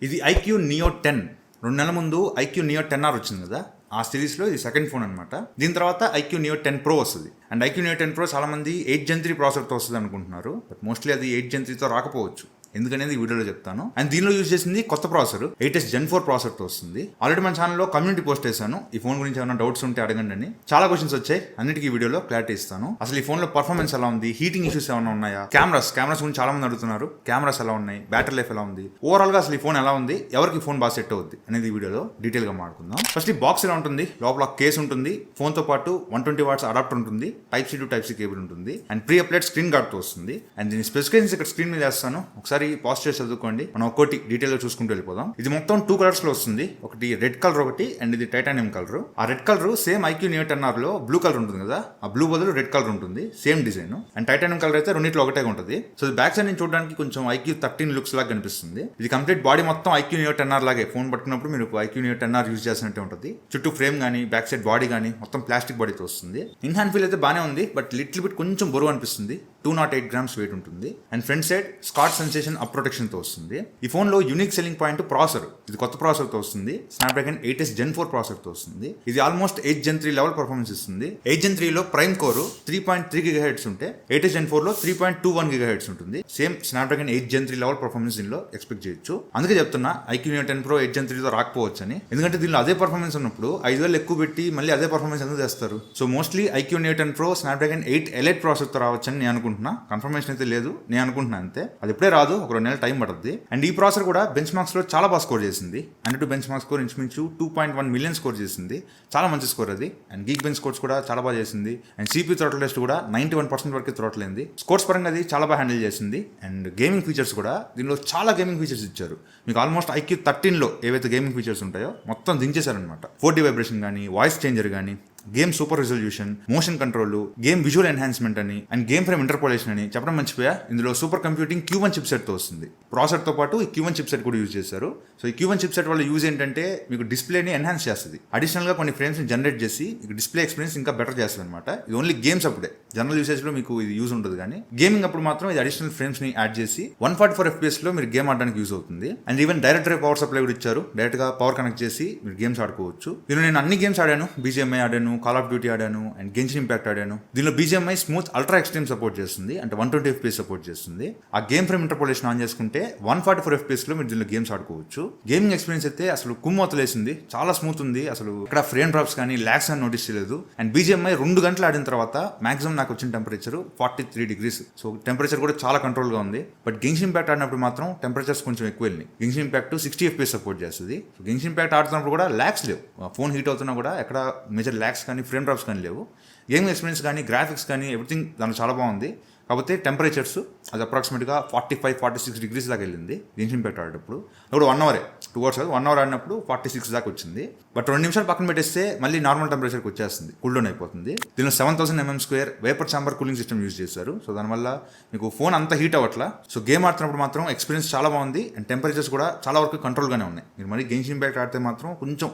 ఇది iQOO Neo 10. 2 నెలల ముందు iQOO Neo 10R వచ్చింది కదా, ఆ సిరీస్లో ఇది సెకండ్ ఫోన్ అనమాట. దీని తర్వాత iQOO Neo 10 Pro వస్తుంది. అండ్ iQOO Neo 10 Pro చాలా మంది 8 Gen 3 ప్రాసెసర్తో వస్తుంది అనుకుంటున్నారు. బట్ మోస్ట్లీ అది 8 Gen 3తో రాకపోవచ్చు, ఎందుకనేది ఈ వీడియోలో చెప్తాను. అండ్ దీనిలో యూజ్ చేసింది కొత్త ప్రాసెసర్ 8S Gen 4 ప్రాసెసర్తో వస్తుంది. ఆల్రెడీ మన ఛానల్లో కమ్యూనిటీ పోస్ట్ చేశాను, ఈ ఫోన్ గురించి ఏమైనా డౌట్స్ ఉంటే అడగండి అని. చాలా క్వశ్చన్స్ వచ్చాయి, అన్నిటికీ వీడియోలో క్లారిటీ ఇస్తాను. అసలు ఈ ఫోన్లో పర్ఫార్మెన్స్ ఎలా ఉంది, హీటింగ్ ఇష్యూస్ ఏమైనా ఉన్నాయా, కెమెరాస్ గురించి చాలా మంది అడుగుతున్నారు, కెమెరాస్ ఎలా ఉన్నాయి, బ్యాటరీ లైఫ్ ఎలా ఉంది, ఓవరాల్ గా అసలు ఈ ఫోన్ ఎలా ఉంది, ఎవరికి ఫోన్ బాగా సెట్ అవుద్ది అనేది ఈ వీడియోలో డీటెయిల్ గా మాట్లాడుకుందాం. ఫస్ట్ ఈ బాక్స్ ఎలా ఉంటుంది, లోపల కేస్ ఉంటుంది, ఫోన్ తో పాటు 120 వాట్స్ అడాప్టర్ ఉంటుంది, type C to type C cable ఉంటుంది, and pre applied screen guard తో వస్తుంది. అండ్ దీని స్పెసిఫికేషన్స్ ఇక్కడ స్క్రీన్ మీద వేస్తాను, ఒకసారి పాజ్ చేసి చదువుకోండి. మనం ఒక్కోటి డీటెయిల్ గా చూసుకుంటూ వెళ్ళిపోదాం. ఇది మొత్తం 2 కలర్స్ లో వస్తుంది, ఒకటి రెడ్ కలర్ ఒకటి, అండ్ ఇది టైటానియం కలర్. ఆ red colour same iQOO Neo 10R లో బ్లూ కలర్ ఉంటుంది కదా, ఆ బ్లూ బదులు రెడ్ కలర్ ఉంటుంది, same design. And titanium colour అయితే రెండిట్లో ఒకటే ఉంటుంది. సో బ్యాక్ సైడ్ నుంచి చూడడానికి కొంచెం iQOO 13 లుక్స్ లాగా కనిపిస్తుంది. ఇది కంప్లీట్ బాడీ మొత్తం iQOO Neo 10R లాగే, ఫోన్ పట్టుకున్నప్పుడు మీరు iQOO Neo 10R యూజ్ చేసినట్టే ఉంటుంది. చుట్టూ ఫ్రేమ్ కానీ బ్యాక్ సైడ్ బాడీ కానీ మొత్తం ప్లాస్టిక్ బాడీతో వస్తుంది. ఇన్ హ్యాండ్ ఫీల్ అయితే బాగానే ఉంది, బట్ లిటిల్ బిట్ కొంచెం బరువు అనిపిస్తుంది. 208 grams వెయిట్ ఉంటుంది. And front side scotch sensation up protection తో వస్తుంది. ఈ ఫోన్ లో యూనిక్ సెల్లింగ్ పాయింట్ ప్రాసెసర్, ఇది కొత్త ప్రాసెసర్ తో వస్తుంది. స్నాప్డ్రాగన్ 8S Gen 4 ప్రాసెసర్ తో వస్తుంది. ఇది ఆల్మోస్ట్ 8 Gen 3 లెవెల్ పర్ఫార్మెన్స్ ఇస్తుంది. 8 Gen 3 లో ప్రైమ్ కోర్ 3.3 GHz ఉంటే 8S Gen 4 లో 3.21 GHz ఉంటుంది. Same Snapdragon 8 Gen 3 level performance దీనిలో ఎక్స్పెక్ట్ చేయొచ్చు. అందుకే చెప్తున్నా iQOO Neo 10 Pro 8 Gen 3 తో రాకపోవచ్చు అని. ఎందుకంటే దీనిలో అదే పర్ఫార్మెన్స్ ఉన్నప్పుడు 5,000 ఎక్కువ పెట్టి మళ్ళీ అదే పర్ఫార్మెన్స్ ఎందుకు చేస్తారు? So mostly iQOO Neo 10 Pro Snapdragon 8 Elite processor తో రావచ్చని నేను అనుకుంటున్నా. కన్ఫర్మేషన్ అయితే లేదు, నేను అనుకుంటున్నా అంతే. అది ఎప్పుడే రాదు, ఒక 2 నెలల టైం పడుతుంది. అండ్ ఈ ప్రాసెసర్ కూడా బెంచ్ మార్క్స్ లో చాలా బాగా స్కోర్ చేసింది. అండ్ బెంచ్ మార్క్స్ స్కోర్ ఇంచుమించు 2.1 మిలియన్ స్కోర్ చేసింది, చాలా మంచి స్కోర్ అది. అండ్ గీక్ బెంచ్ స్కోర్స్ కూడా చాలా బాగా చేసింది. అండ్ CPU థ్రోటల్ టెస్ట్ కూడా 91% వరకు థ్రోటల్ అయింది. స్కోర్స్ పరంగా అది చాలా బాగా హ్యాండిల్ చేసింది. అండ్ గేమింగ్ ఫీచర్స్ కూడా దీనిలో చాలా గేమింగ్ ఫీచర్స్ ఇచ్చారు. మీకు ఆల్మోస్ట్ iQOO 13 లో ఏవైతే గేమింగ్ ఫీచర్స్ ఉంటాయో మొత్తం దించేశారనమాట. 4D వైబ్రేషన్ కానీ, వాయిస్ చేంజర్ కానీ, game super resolution, motion control, game visual enhancement అని, అండ్ గేమ్ ఫ్రేమ్ ఇంటర్పోలేషన్ అని చెప్పడం మర్చిపోయా. ఇందులో super computing Q1 chip set తో వస్తుంది. ప్రాసెసర్ తో పాటు ఈ Q1 చిప్ సెట్ కూడా యూజ్ చేశారు. సో ఈ Q1 చిప్ సెట్ వల్ల యూజ్ ఏంటంటే మీకు డిస్ప్లేని ఎన్హాన్స్ చేస్తుంది. అడిషనల్ గా కొన్ని ఫ్రేమ్స్ ని జనరేట్ చేసి మీకు డిస్ప్లే ఎక్స్పీరియన్స్ ఇంకా బెటర్ చేస్తుంది అనమాట. ఇది ఓన్లీ గేమ్స్ అప్పుడే, జనరల్ యూసేజ్ లో మీకు ఇది యూజ్ ఉంటుంది. కానీ గేమింగ్ అప్పుడు మాత్రం ఇది అడిషనల్ ఫ్రేమ్స్ ని యాడ్ చేసి 144 FPS లో మీరు గేమ్ ఆడడానికి యూజ్ అవుతుంది. And even direct drive power supply కూడా ఇచ్చారు, డైరెక్ట్ గా పవర్ కనెక్ట్ చేసి మీరు గేమ్స్ ఆడుకోవచ్చు. దీనిలో నేను అన్ని గేమ్స్ ఆడాను, BGMI ఆడాను, కాల్ ఆఫ్ డ్యూటీ ఆడాను, అండ్ గెన్షిన్ ఇంపాక్ట్ ఆడాను. దీనిలో BGMI smooth ultra extreme support చేస్తుంది, అంటే 120 FPS సపోర్ట్ చేస్తుంది. ఆ గేమ్ ఫ్రేమ్ ఇంటర్పోలేషన్ ఆన్ చేసుకుంటే 144 FPS లో మీరు దీనిలో గేమ్స్ ఆడుకోవచ్చు. గేమింగ్ ఎక్స్పీరియన్స్ అయితే అసలు కుమ్మోతలేసింది, చాలా స్మూత్ ఉంది. అసలు ఇక్కడ ఫ్రేమ్ డ్రాప్స్ కానీ ల్యాగ్స్ అని నోటీస్ చేయలేదు. అండ్ BGMI 2 గంటలు ఆడిన తర్వాత మాక్సిమం నాకు వచ్చిన టెంపరేచర్ 43 degrees. సో టెంపరేచర్ కూడా చాలా కంట్రోల్ గా ఉంది. బట్ గెన్షిన్ ఇంపాక్ట్ ఆడినప్పుడు మాత్రం టెంపరేచర్స్ కొంచెం ఎక్కువ వెళ్ళినాయి. గెన్షిన్ ఇంపాక్ట్ 60 FPS సపోర్ట్ చేస్తుంది. గెన్షిన్ ఇంపాక్ట్ ఆడుతున్నప్పుడు కూడా ల్యాగ్స్ లేవు, ఫోన్ హీట్ అవుతున్నా కూడా ఎక్కడ మేజర్ ల్యాగ్స్ కానీ ఫ్రేమ్ డ్రాప్స్ కానీ లేవు. గేమింగ్ ఎక్స్పీరియన్స్ కానీ, గ్రాఫిక్స్ కానీ, ఎవ్రీథింగ్ దాంట్లో చాలా బాగుంది. కాకపోతే టెంపరేచర్స్ అది అప్రాక్సిమేట్గా 45-46 degrees దాకా వెళ్ళింది గెన్షిన్ ఇంపాక్ట్ ఆడేటప్పుడు. ఇప్పుడు 1 అవరే, 2 hours కాదు, 1 hour ఆడినప్పుడు 46 దాకా వచ్చింది. బట్ 2 నిమిషాలు పక్కన పెట్టేస్తే మళ్ళీ నార్మల్ టెంపరేచర్కి వచ్చేస్తుంది, కూల్ డౌన్ అయిపోతుంది. దీనిలో 7000 mm² vapour chamber cooling system use చేశారు. సో దానివల్ల మీకు ఫోన్ అంత హీట్ అవ్వట్లా. సో గేమ్ ఆడుతున్నప్పుడు మాత్రం ఎక్స్పీరియన్స్ చాలా బాగుంది. అండ్ టెంపరేచర్స్ కూడా చాలా వరకు కంట్రోల్గానే ఉన్నాయి. మీరు మరి గెన్షిన్ ఇంపాక్ట్ ఆడితే మాత్రం కొంచెం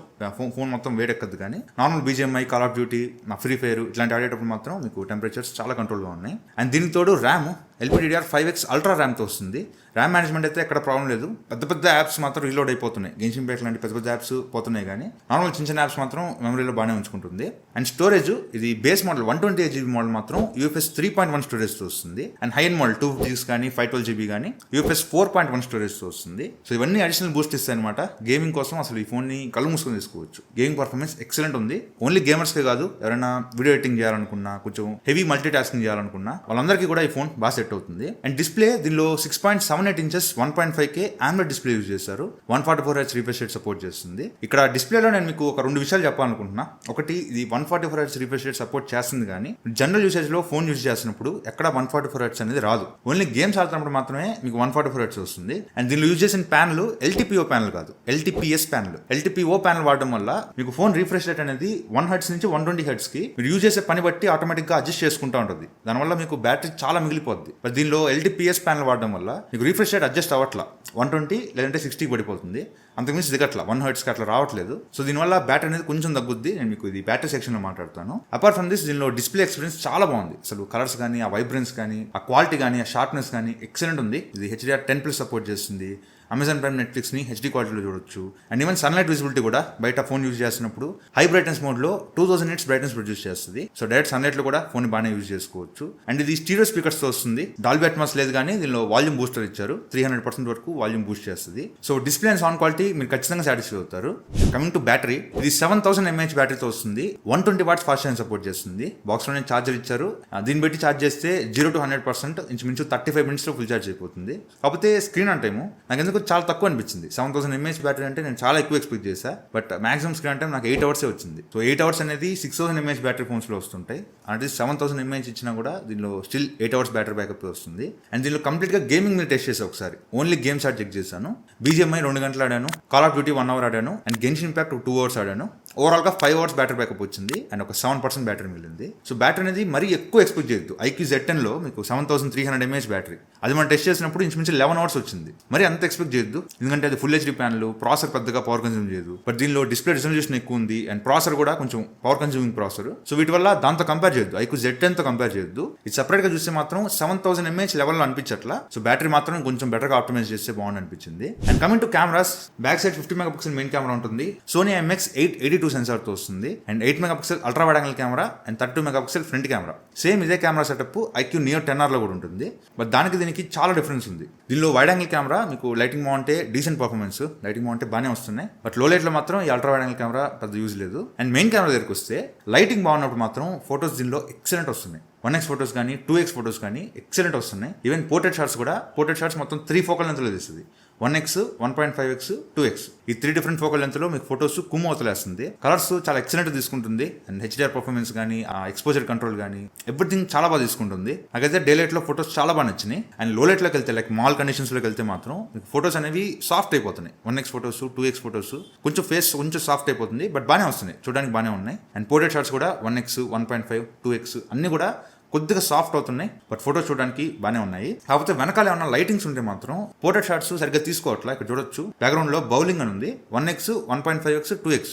ఫోన్ మొత్తం వేడెక్కద్దు. కానీ normal BGMI, call of duty, free fire ఇట్లాంటి ఆడేటప్పుడు మాత్రం మీకు టెంపరేచర్స్ చాలా కంట్రోల్గా ఉన్నాయి. అండ్ దీనికి తోడు ర్యామ్ LPDDR5X అల్ట్రా ర్యామ్తో వస్తుంది. ర్యామ్ మేనేజ్మెంట్ అయితే ఎక్కడ ప్రాబ్లం లేదు. పెద్ద పెద్ద యాప్స్ మాత్రం రీలోడ్ అయిపోతున్నాయి. గెన్షిన్ ఇంపాక్ట్ లాంటి పెద్ద పెద్ద యాప్స్ పోతున్నాయి, కానీ నార్మల్ చిన్న చిన్న యాప్స్ మాత్రం మెమరీలో బాగానే ఉంచుకుంటుంది. అండ్ స్టోరేజ్ ఇది బేస్ మోడల్ 128GB మోడల్ మాత్రం UFS 3.1 స్టోరేజ్తో వస్తుంది. అండ్ హై ఎండ్ మోడల్ 256 కానీ 512GB కానీ UFS 4.1 స్టోరేజ్తో వస్తుంది. సో ఇవన్నీ అడిషనల్ బూస్ట్ ఇస్తాయి అనమాట. గేమింగ్ కోసం అసలు ఈ ఫోన్ని కళ్ళు మూసుకొని తీసుకోవచ్చు. గేమింగ్ పర్ఫార్మెన్స్ ఎక్సలెంట్ ఉంది. ఓన్లీ గేమర్స్కే కాదు, ఎవరైనా వీడియో ఎడిటింగ్ చేయాలనుకున్నా, కొంచెం హెవీ మల్టీ టాస్కింగ్ చేయాలనుకున్నా వాళ్ళందరికీ కూడా ఈ ఫోన్ బాగా సెట్ అవుతుంది. అండ్ డిస్ప్లే దీనిలో 6.78 inches 1.5K AMOLED display use చేశారు. 144Hz రిఫ్రెష్ రేట్ సపోర్ట్ చేస్తుంది. ఇక్కడ డిస్ప్లేలో నేను మీకు ఒక 2 విషయాలు చెప్పాలనుకుంటున్నా. ఒకటి, ఇది 144Hz రిఫ్రెష్ రేట్ సపోర్ట్ చేస్తుంది, కానీ జనరల్ యూసేజ్ లో ఫోన్ యూజ్ చేసినప్పుడు ఎక్కడ 144Hz అనేది రాదు. ఓన్లీ గేమ్స్ ఆడుతున్నప్పుడు మాత్రమే మీకు 144Hz వస్తుంది. అండ్ దీనిలో యూజ్ చేసిన ప్యానల్ LTPO ప్యానల్ కాదు, LTPS ప్యానల్. LTPO ప్యానల్ వాడడం వల్ల మీకు ఫోన్ రిఫ్రెష్ రేట్ అనేది 1 Hz నుంచి 120 Hz కి మీరు యూజ్ చేసే పని బట్టి ఆటోమేటిక్ గా అడ్జస్ట్ చేసుకుంటూ ఉంటుంది. దానివల్ల మీకు బ్యాటరీ చాలా మిగిలిపోద్ది. బట్ దీనిలో LTPS ప్యానల్ వాడడం వల్ల మీకు రిఫ్రెష్ రేట్ అడ్జస్ట్ అవ్వట్లా, 120 లేదంటే 60 పడిపోతుంది. అంతకుమించి దిగట్లా, 1 Hz అట్లా రావట్లేదు. సో దీనివల్ల బ్యాటరీ అనేది కొంచెం తగ్గుద్ది. నేను మీకు ఇది బ్యాటరీ సెక్షన్ లో మాట్లాడతాను. అపార్ట్ ఫ్రమ్ దిస్, దీనిలో డిస్ప్లే ఎక్స్పీరియన్స్ చాలా బాగుంది. అసలు కలర్స్ కానీ, ఆ వైబ్రెన్స్ కానీ, ఆ క్వాలిటీ కానీ, ఆ షార్ప్నెస్ కానీ ఎక్సలెంట్ ఉంది. ఇది HDR10+ సపోర్ట్ చేస్తుంది. అమెజాన్ ప్రైమ్ నెట్ఫ్లిక్స్ని హెచ్డీ క్వాలిటీలో చూడొచ్చు. అండ్ ఈవెన్ సన్లైట్ విజిబిలిటీ కూడా బయట ఫోన్ యూజ్ చేస్తున్నప్పుడు హై బ్రైట్నెస్ మోడ్లో 2000 nits బ్రైట్నెస్ ప్రొడ్యూస్ చేస్తుంది. సో డైరెక్ట్ సన్లైట్లో కూడా ఫోన్ బాగానే యూజ్ చేసుకోవచ్చు. అండ్ ఇది స్టీరియో స్పీకర్స్తో వస్తుంది. డాల్బీ అట్మాస్ లేదు కానీ దీనిలో వాల్యూమ్ బూస్టర్ ఇచ్చారు. 300% వరకు వాల్యూమ్ బూస్ట్ చేస్తుంది. So display and sound quality మీరు ఖచ్చితంగా సాటిస్ఫై అవుతారు. కమింగ్ టు బ్యాటరీ, ఇది 7000 mAh బ్యాటరీతో వస్తుంది. 120 watts ఫాస్ట్ ఛార్జింగ్ సపోర్ట్ చేస్తుంది. బాక్స్ లోనే ఛార్జర్ ఇచ్చారు. దీన్ని బట్టి ఛార్జ్ చేస్తే 0 to 100% ఇంచుమించు 35 minutes లో ఫుల్ ఛార్జ్ అయిపోతుంది. కాకపోతే స్క్రీన్ ఆన్ టైము నాకు ఎందుకు చాలా తక్కువ అనిపించింది. 7000 mAh బ్యాటరీ అంటే నేను చాలా ఎక్కువ ఎక్స్పెక్ట్ చేశా. బట్ మాక్సిమం స్క్రీన్ టైం నాకు 8 hours వచ్చింది. సో 8 hours అనేది 6000 mAh బ్యాటరీ ఫోన్స్ లో వస్తుంటాయి. అంటే 7000 mAh ఇచ్చినా కూడా దీనిలో స్టిల్ 8 hours బ్యాటరీ బ్యాకప్ వస్తుంది. అండ్ దీనిలో కంప్లీట్ గా గేమింగ్ మీద టెస్ట్ చేసా ఒకసారి. ఓన్లీ గేమ్స్ ఆడి చెక్ చేశాను. BGMI 2 గంటలు ఆడాను. కాల్ ఆఫ్ డ్యూటీ 1 hour ఆడాను. అండ్ గెన్షిన్ ఇంపాక్ట్ 2 hours ఆడాను. ఓవరాల్ గా 5 hours బ్యాటరీ బ్యాకప్ వచ్చింది. అండ్ ఒక 7% బ్యాటరీ మిగిలింది. సో బ్యాటరీ అనేది మరీ ఎక్కువ ఎక్స్పెక్ట్ చేయొద్దు. iQOO Z10 లో మీకు 7300 mAh బ్యాటరీ, అది మనం టెస్ట్ చేసినప్పుడు ఇంచుమించు 11 hours వచ్చింది. మరి అంత ఎక్స్పెక్ట్ చేయొద్దు, ఎందుకంటే అది ఫుల్ హెచ్డీ ప్యానల్, ప్రాసెసర్ పెద్దగా పవర్ కన్జ్యూమ్ చేయదు. బట్ దీనిలో డిస్ప్లే రిజల్యూషన్ ఎక్కువ ఉంది. అండ్ ప్రాసెసర్ కూడా కొంచెం పవర్ కన్జ్యూమింగ్ ప్రాసెసర్. సో వీటి వల్ల దాంతో కంపేర్ చేయొద్దు. iQOO Z10 తో కంపేర్ చేయొద్దు. ఇది సెపరేట్ గా చూస్తే మాత్రం 7000 mAh లెవెల్లో అనిపించట్లా. సో బ్యాటరీ మాత్రం కొంచెం బెటర్ గా ఆప్టిమైజ్ చేస్తే బాగుంది అనిపించింది. And coming to cameras, back side 50 MP main camera ఉంటుంది. సోనీ IMX882 సెన్సార్ తో వస్తుంది. And 8 MP ultra wide angle camera and 32 MP front camera. Same ఇదే camera setup iQOO Neo 10R లో కూడా ఉంటుంది. బట్ దానికి దీనికి చాలా డిఫరెన్స్ ఉంది. దీనిలో వైడ్ యాంగిల్ కెమెరా మీకు లైటింగ్ బాగుంటే డీసెంట్ పర్ఫార్మెన్స్, లైటింగ్ బాగుంటే బాగానే వస్తున్నాయి. బట్ లో లైట్ లో మాత్రం ఈ అల్ట్రా వైడ్ యాంగిల్ కెమెరా పెద్ద యూజ్ లేదు. అండ్ మెయిన్ కెమెరా దగ్గరికి వస్తే లైటింగ్ బాగున్నప్పుడు మాత్రం ఫోటోస్ దీనిలో ఎక్సలెంట్ వస్తున్నాయి. 1x ఫోటోస్ కానీ 2x ఫోటోస్ కానీ ఎక్సలెంట్ వస్తున్నాయి. ఈవెన్ పోర్ట్రేట్ షాట్స్ కూడా, పోర్ట్రేట్ షాట్స్ మొత్తం 3 ఫోకల్ లెంత్లో తీస్తుంది. 1x, 1.5x, 2x ఈ 3 డిఫరెంట్ ఫోకల్ లెంత్లో మీకు ఫొటోస్ కుమ్మవుతలేస్తుంది. కలర్స్ చాలా ఎక్సలెంట్ తీసుకుంటుంది. అండ్ HDR పర్ఫార్మెన్స్ కానీ, ఆ ఎక్స్పోజర్ కంట్రోల్ కానీ ఎవ్రీథింగ్ చాలా బాగా తీసుకుంటుంది. నాకైతే డే లైట్ లో ఫొటోస్ చాలా బాగా నచ్చినాయి. అండ్ లో లైట్ లోకి వెళ్తే లైక్ మాల్ కండిషన్స్ లోకి వెళ్తే మాత్రం మీకు ఫొటోస్ అనేవి సాఫ్ట్ అయిపోతున్నాయి. 1x ఫొటోస్, 2x ఫొటోస్ కొంచెం ఫేస్ కొంచెం సాఫ్ట్ అయిపోతుంది. బట్ బాగానే వస్తున్నాయి, చూడడానికి బాగానే ఉన్నాయి. అండ్ పోర్ట్రేట్ షాట్స్ కూడా 1x, 1.5, 2x అన్ని కూడా కొద్దిగా సాఫ్ట్ అవుతున్నాయి. బట్ ఫోటోస్ చూడడానికి బాగానే ఉన్నాయి. కాకపోతే వెనకాల ఏమన్నా లైటింగ్స్ ఉంటే మాత్రం పోర్ట్రేట్ షాట్స్ సరిగ్గా తీసుకోవట్లా. ఇక్కడ చూడొచ్చు బ్యాక్గ్రౌండ్ లో బౌలింగ్ అని ఉంది. 1x, 1.5x, 2x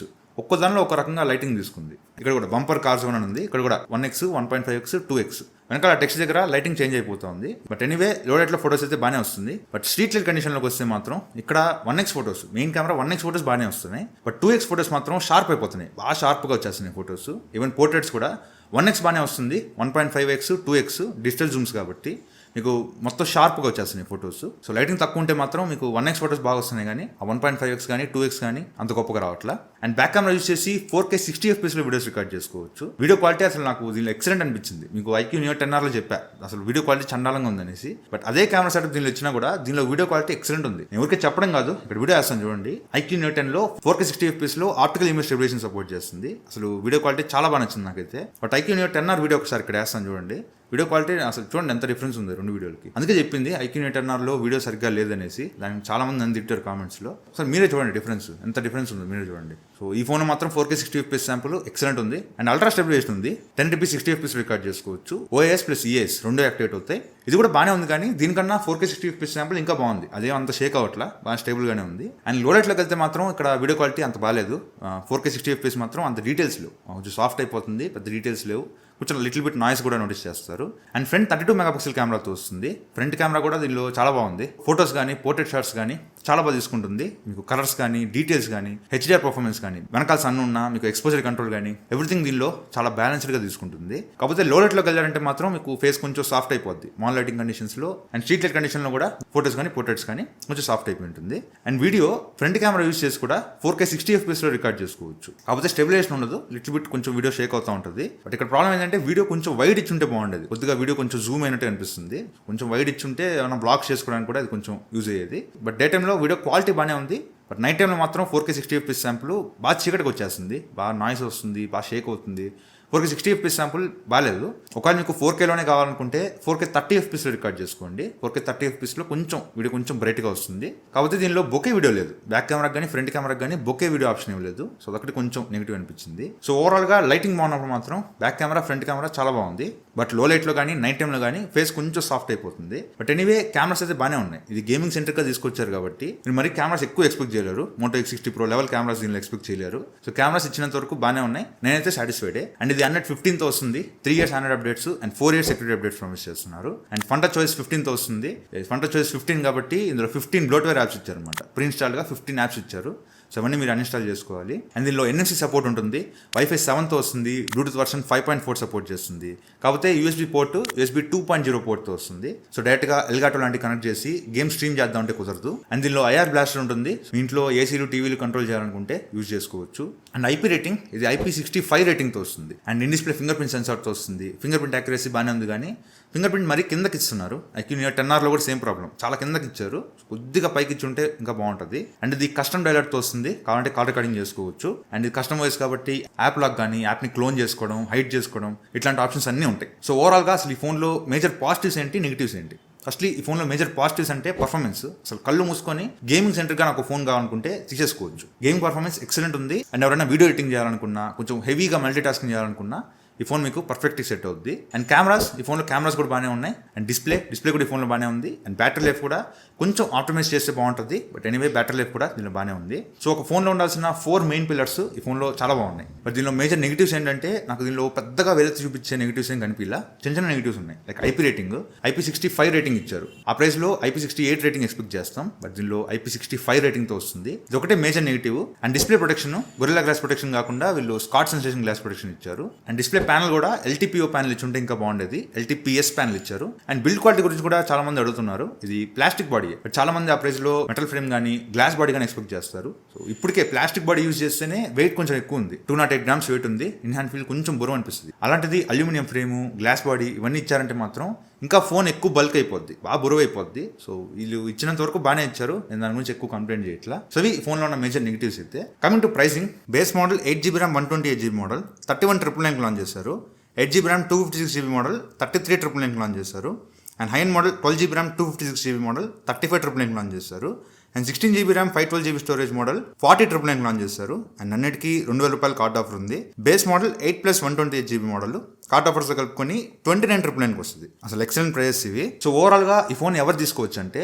ఒక్క దానిలో ఒక రకంగా లైటింగ్ తీసుకుంది. ఇక్కడ కూడా బంపర్ కార్ జోన్ అని ఉంది. ఇక్కడ కూడా 1x, 1.5x, 2x వెనకాల టెక్స్ట్ దగ్గర లైటింగ్ చేంజ్ అయిపోతుంది. బట్ ఎనీవే లో లైట్ లో ఫోటోస్ అయితే బాగానే వస్తుంది. బట్ స్ట్రీట్ లైట్ కండిషన్ లోకి వస్తే మాత్రం ఇక్కడ 1x photos, main camera 1x photos బాగానే వస్తున్నాయి. బట్ 2x ఫోటోస్ మాత్రం షార్ప్ అయిపోతున్నాయి, బాగా షార్ప్ గా వచ్చేస్తున్నాయి ఫోటోస్. ఈవెన్ పోర్ట్రేట్స్ కూడా 1x బాగానే వస్తుంది. 1.5x, 2x డిజిటల్ జూమ్స్ కాబట్టి మీకు మొత్తం షార్ప్గా వచ్చేస్తున్నాయి ఫొటోస్. సో లైటింగ్ తక్కువ ఉంటే మాత్రం మీకు 1x ఫొటోస్ బాగా వస్తున్నాయి, కానీ ఆ 1.5x కానీ 2x కానీ అంత గొప్పగా రావట్లా. అండ్ బ్యాక్ కెమెరా యూజ్ చేసి 4K 60 FPS లో వీడియోస్ రికార్డ్ చేసుకోవచ్చు. వీడియో క్వాలిటీ అసలు నాకు దీనిలో ఎక్సలెంట్ అనిపించింది. మీకు iQOO Neo 10R లో చెప్పా అసలు వీడియో క్వాలిటీ చండాలంగా ఉందనేసి. బట్ అదే కెమెరా సెటప్ దీనిలో ఇచ్చినా కూడా దీనిలో వీడియో క్వాలిటీ ఎక్సలెంట్ ఉంది. నేను ఊరికే చెప్పడం కాదు, ఇక్కడ వీడియో వేస్తాను చూడండి. iQOO Neo 10 లో 4K 60 FPS లో ఆప్టికల్ ఇమేజ్ స్టెబిలైజేషన్ సపోర్ట్ చేస్తుంది. అసలు వీడియో క్వాలిటీ చాలా బాగా నచ్చింది నాకైతే. But iQOO Neo 10R video ఒకసారి ఇక్కడ వేస్తాను చూడండి. వీడియో క్వాలిటీ అసలు చూడండి ఎంత డిఫరెన్స్ ఉంది రెండు వీడియోలకి. అందుకే చెప్పింది iQOO Neo 10R లో వీడియో సరిగ్గా లేదనేసి. దానికి చాలా మంది నన్ను తిట్టారు కామెంట్స్ లో. ఒకసారి మీరే చూడండి డిఫరెన్స్, ఎంత డిఫరెన్స్ ఉంది మీరే చూడండి. సో ఈ ఫోన్ మాత్రం 4K 60 FPS శాంపుల్ ఎక్సలెంట్ ఉంది. అండ్ అల్ట్రా స్టెబిలైజేషన్ ఉంది. 1080p 60 FPS రికార్డ్ చేసుకోవచ్చు. OIS ప్లస్ ES రెండు యాక్టివేట్ అవుతాయి. ఇది కూడా బాగానే ఉంది, కానీ దీనికన్నా 4K 60 FPS శాంపుల్ ఇంకా బాగుంది. అదే అంత షేక్ అవట్లా, బాగా స్టేబుల్ గానే ఉంది. అండ్ లో లైట్లోకి వెళ్తే మాత్రం ఇక్కడ వీడియో క్వాలిటీ అంత బాగాలేదు. 4K 60 FPS మాత్రం అంత డీటెయిల్స్ లేవు, కొంచెం సాఫ్ట్ అయిపోతుంది, పెద్ద డీటెయిల్స్ లేవు, కొంచెం లిటిల్ బిట్ నాయిస్ కూడా నోటీస్ చేస్తారు. అండ్ ఫ్రంట్ 32 MP కెమెరాతో వస్తుంది. ఫ్రంట్ కెమెరా కూడా దీనిలో చాలా బాగుంది. ఫోటోస్ కానీ పోర్ట్రేట్ షాట్స్ కానీ చాలా బాగా తీసుకుంటుంది. మీకు కలర్స్ కానీ డీటెయిల్స్ కానీ HDR పర్ఫార్మెన్స్ కానీ వెనకాల సన్ ఉన్నా మీకు ఎక్స్పోజర్ కంట్రోల్ కానీ ఎవ్రీథింగ్ దీనిలో చాలా బ్యాలెన్స్డ్ గా తీసుకుంటుంది. కాకపోతే లో లైట్ లోకి వెళ్ళారంటే మాత్రం మీకు ఫేస్ కొంచెం సాఫ్ట్ అయిపోద్ది మాల్ లైటింగ్ కండిషన్స్ లో. అండ్ స్ట్రీట్ లైట్ కండిషన్ లో కూడా ఫోటోస్ కానీ పోర్ట్రేట్స్ కానీ కొంచెం సాఫ్ట్ అయిపోయి ఉంటుంది. And video front camera use చేసి కూడా 4K 60 FPS లో రికార్డ్ చేసుకోవచ్చు. కాకపోతే స్టెబిలైజేషన్ ఉండదు, లిటిల్ బిట్ కొంచెం వీడియో షేక్ అవుతూ ఉంటుంది. బట్ ఇక్కడ ప్రాబ్లం ఏంటంటే వీడియో కొంచెం వైడ్ ఇచ్చుంటే బాగుండేది. కొద్దిగా వీడియో కొంచెం జూమ్ అయినట్టు అనిపిస్తుంది. కొంచెం వైడ్ ఇచ్చుంటే ఏమైనా బ్లాక్ చేసుకోవడానికి కూడా అది కొంచెం యూజ్ అయ్యేది. బట్ డే టైంలో వీడియో క్వాలిటీ బాగానే ఉంది. బట్ నైట్ టైంలో మాత్రం 4K 60 FPS శాంపుల్ బాగా చీకటికి వచ్చేస్తుంది, బాగా నాయిస్ వస్తుంది, బాగా షేక్ అవుతుంది. 4K 60 FPS శాంపుల్ బాగాలేదు. ఒకవేళ మీకు 4Kలోనే కావాలనుకుంటే 4K 30 FPS లో రికార్డ్ చేసుకోండి. 4K 30 FPS లో కొంచెం వీడియో కొంచెం బ్రైట్గా వస్తుంది. కాకపోతే దీనిలో బొకే వీడియో లేదు. బ్యాక్ కెమెరాకి కానీ ఫ్రంట్ కెమెరాకి కానీ బొకే వీడియో ఆప్షన్ ఇవ్వలేదు. సో అదొకటి కొంచెం నెగిటివ్ అనిపించింది. సో ఓవరాల్గా లైటింగ్ బాగున్నప్పుడు మాత్రం బ్యాక్ కెమెరా ఫ్రంట్ కెమెరా చాలా బాగుంది. బట్ లో లైట్లో కానీ నైట్ టైంలో కానీ ఫేస్ కొంచెం సాఫ్ట్ అయిపోతుంది. బట్ ఎనీవే కెమెరాస్ అయితే బాగానే ఉన్నాయి. ఇది గేమింగ్ సెంటర్గా తీసుకొచ్చారు కాబట్టి మీరు మరి కెమెరాస్ ఎక్కువ ఎక్స్పెక్ట్ చేయలేరు. Moto X60 Pro level cameras దీనిలో ఎక్స్పెక్ట్ చేయలేరు. సో కెమెరాస్ ఇచ్చినంత వరకు బాగానే ఉన్నాయి. నేనైతే సాటిస్ఫైడే. అండ్ ఇది 15th వస్తుంది. 3 years Android updates and 4 years security updates promise చేస్తున్నారు. And Funtouch OS 15th వస్తుంది. ఫన్ టచ్ OS 15 కాబట్టి ఇందులో 15 బ్లోట్వేర్ యాప్స్ ఇచ్చారు అనమాట. ప్రీ ఇన్స్టాల్డ్గా 15 యాప్స్ ఇచ్చారు. సో అవన్నీ మీరు అన్ఇన్స్టాల్ చేసుకోవాలి. అండ్ దీనిలో NFC సపోర్ట్ ఉంటుంది. Wi-Fi 7తో వస్తుంది. బ్లూటూత్ వర్షన్ 5.4 సపోర్ట్ చేస్తుంది. కాకపోతే USB పోర్ట్ USB 2.0 పోర్ట్తో వస్తుంది. సో డైరెక్ట్గా ఎల్గాటో లాంటి కనెక్ట్ చేసి గేమ్ స్ట్రీమ్ చేద్దాం అంటే కుదరదు. అండ్ దీనిలో IR బ్లాస్టర్ ఉంటుంది. మీ ఇంట్లో ఏసీలు టీవీలు కంట్రోల్ చేయాలనుకుంటే యూజ్ చేసుకోవచ్చు. అండ్ IP రేటింగ్ ఇది IP65 రేటింగ్తో వస్తుంది. And in display fingerprint సెన్సార్తో వస్తుంది. ఫింగర్ ప్రింట్ యాక్యురసీ బాగానే ఉంది, కానీ ఫింగర్ ప్రింట్ మరీ కిందకి ఇస్తున్నారు. iQOO Neo 10R కూడా సేమ్ ప్రాబ్లం, చాలా కిందకి ఇచ్చారు. కొద్దిగా పైకి ఇచ్చి ఉంటే ఇంకా బాగుంటుంది. అండ్ ఇది కస్టమ్ డైలాగ్తో వస్తుంది, కావాలంటే కాల్ రికార్డింగ్ చేసుకోవచ్చు. అండ్ ఇది కస్టమ్ వాయిస్ కాబట్టి యాప్ లాక్ కానీ యాప్ని క్లోన్ చేసుకోవడం, హైడ్ చేసుకోవడం ఇట్లాంటి ఆప్షన్స్ అన్నీ ఉంటాయి. సో ఓవరాల్గా అసలు ఈ ఫోన్లో మేజర్ పాజిటివ్స్ ఏంటి, నెగిటివ్స్ ఏంటి? ఫస్ట్లీ ఈ ఫోన్లో మేజర్ పాజిటివ్స్ అంటే పర్ఫార్మెన్స్. అసలు కళ్ళు మూసుకొని గేమింగ్ సెంటర్గా నాకు ఫోన్ కావాలనుకుంటే తీసేసుకోవచ్చు. గేమింగ్ పర్ఫార్మెన్స్ ఎక్సలెంట్ ఉంది. అండ్ ఎవరైనా వీడియో ఎడిటింగ్ చేయాలనుకున్నా, కొంచెం హెవీగా మల్టీ టాస్కింగ్ చేయాలనుకున్నా ఈ ఫోన్ మీకు పర్ఫెక్ట్గా సెట్ అవుద్ది. అండ్ కెమెరాస్, ఈ ఫోన్లో కెమెరాస్ కూడా బాగానే ఉన్నాయి. అండ్ డిస్ప్లే కూడా ఈ ఫోన్లో బాగానే ఉంది. అండ్ బ్యాటరీ లైఫ్ కూడా కొంచెం ఆప్టిమైజ్ చేస్తే బాగుంటుంది. బట్ ఎనీవే బ్యాటరీ లైఫ్ కూడా దీనిలో బాగానే ఉంది. సో ఒక ఫోన్లో ఉండాల్సిన 4 మెయిన్ పిల్లర్స్ ఈ ఫోన్లో చాలా బాగున్నాయి. బట్ దీనిలో మేజర్ నెగిటివ్స్ ఏంటంటే నాకు దీనిలో పెద్దగా వేరే చూపించే నెగిటివ్స్ ఏం కనిపించలా. చిన్న నెగిటివ్స్ ఉన్నాయి. Like IP rating IP65 rating ఇచ్చారు. ఆ ప్రైస్లో IP68 రేటింగ్ ఎక్స్పెక్ట్ చేస్తాం. బట్ దీనిలో IP65 రేటింగ్తో వస్తుంది. ఇది ఒకటే major negative. And display protection Gorilla Glass protection కాకుండా వీళ్ళు స్కాట్ సెన్సేషన్ గ్లాస్ ప్రొటెక్షన్ ఇచ్చారు. అండ్ డిస్ప్లే ప్యానల్ కూడా LTPO ప్యానల్ ఇచ్చి ఉంటే ఇంకా బాగుండేది. LTPS ప్యానల్ ఇచ్చారు. అండ్ బిల్డ్ క్వాలిటీ గురించి కూడా చాలా మంది అడుగుతున్నారు. ఇది ప్లాస్టిక్ బాడీ, బట్ చాలా మంది ఆ ప్రైస్ లో మెటల్ ఫ్రేమ్ కానీ గ్లాస్ బాడీ కానీ ఎక్స్పెక్ట్ చేస్తారు. సో ఇప్పటికే ప్లాస్టిక్ బాడీ యూజ్ చేస్తేనే వెయిట్ కొంచెం ఎక్కువ ఉంది. 208 grams వెయిట్ ఉంది. ఇన్ హ్యాండ్ ఫీల్ కొంచెం బరువు అనిపిస్తుంది. అలాంటిది అల్యూమినియం ఫ్రేము, గ్లాస్ బాడీ ఇవన్నీ ఇచ్చారంటే మాత్రం ఇంకా ఫోన్ ఎక్కువ బల్క్ అయిపోద్ది, బాగా బరువు అయిపోద్ది. సో వీళ్ళు ఇచ్చినంత వరకు బాగానే ఇచ్చారు. నేను దాని గురించి ఎక్కువ కంప్లైంట్ చేయట్లా. సో ఇవి ఫోన్లో ఉన్న మేజర్ నెగిటివ్స్ అయితే. Coming to pricing, base model 8GB RAM 128GB model 31,999 launch చేశారు. 8GB RAM 256GB model 33,999 launch చేశారు. And high end model 12GB RAM 256GB model 35,999 launch చేశారు. And 16GB RAM 512GB storage model 40,999 launch చేశారు. And అన్నిటికీ ₹2,000 card offer ఉంది. Base model 8+128GB model card offers కలుపుకొని 29,999 వస్తుంది. అసలు excellent prices ఇవి. So ఓవరాల్గా ఈ ఫోన్ ఎవరు తీసుకోవచ్చు అంటే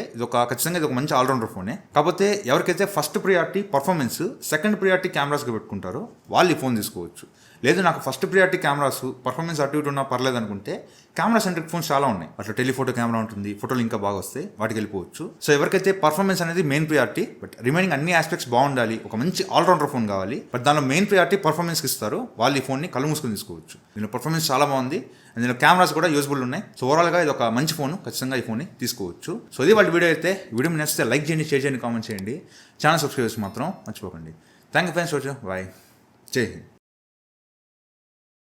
ఖచ్చితంగా ఇది ఒక మంచి ఆల్రౌండర్ ఫోనే. కాకపోతే ఎవరికైతే first priority performance, second priority కెమెరాస్గా పెట్టుకుంటారో వాళ్ళు ఈ ఫోన్ తీసుకోవచ్చు. లేదు నాకు ఫస్ట్ ప్రియారిటీ కెమెరాస్, పర్ఫార్మెన్స్ అటు ఇటు ఉన్నా పర్లేదు అనుకుంటే కెమెరా సెంట్రిక్ ఫోన్స్ చాలా ఉన్నాయి. అట్లా టెలిఫోటో కెమెరా ఉంటుంది, ఫోటోలు ఇంకా బాగా వస్తాయి, వాటికి వెళ్ళిపోవచ్చు. సో ఎవరికైతే పర్ఫార్మెన్స్ అనేది మెయిన్ ప్రియారిటీ, బట్ రిమైనింగ్ అన్ని ఆస్పెక్ట్స్ బాగుండాలి, ఒక మంచి ఆల్రౌండర్ ఫోన్ కావాలి, బట్ దానిలో మెయిన్ ప్రియారిటీ పర్ఫార్మెన్స్కి ఇస్తారు, వాళ్ళు ఈ ఫోన్ని కళ్ళు మూసుకొని తీసుకోవచ్చు. దీనిలో పర్ఫార్మెన్స్ చాలా బాగుంది. అండ్ దీనిలో కెమెరాస్ కూడా యూజ్ఫుల్ ఉన్నాయి. సో ఓవరాల్గా ఇది ఒక మంచి ఫోన్, ఖచ్చితంగా ఈ ఫోన్ని తీసుకోవచ్చు. సో ఇది వాళ్ళ వీడియో అయితే. వీడియో మీ నచ్చితే లైక్ చేయండి, షేర్ చేయండి, కామెంట్ చేయండి. ఛానల్ సబ్స్క్రైబ్ చేసి మాత్రం మర్చిపోకండి. Thank you friends. బాయ్. జై హింద్.